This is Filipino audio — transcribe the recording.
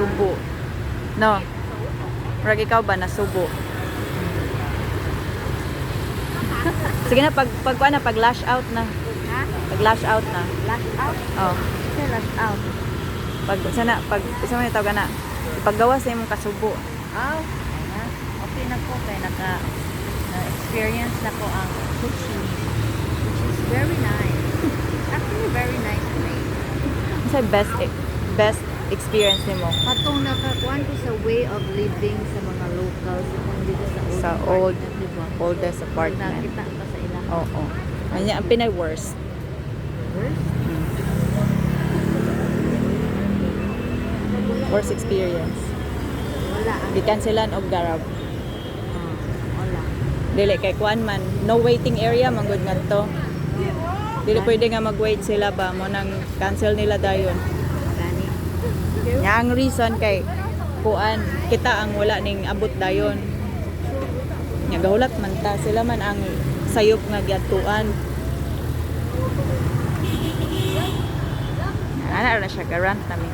nasubo. No. Murag ikaw ba nasubo? Sige na pag lash out na. Ha? Pag lash out na. Lash out? Oh. Say lash out. Pag isa man tawag na. Ipaggawa sa imong kasubo. Oh, ayan. Okay na po kaya na-experience na ko ang sushi, which is very nice. Actually, very nice place. Sa best experience nimo Katong nakakuan ko sa way of living sa mga locals kung dito sa Sa apartment, diba? oldest apartment. Nakita ka sa ilang Oo. Anya ang pinay worst. Worst experience. Wala. Gikanselan og garab. Wala. Dili kay kuan man, no waiting area man gud ngadto. Dili pwede nga mag-wait sila ba mo nang cancel nila dayon. Gani. Nya ang reason kay kuan kita ang wala ning abot dayon. Nya gahulat man ta sila man ang sayop nga giadtuan. Ana ra siya garant nami.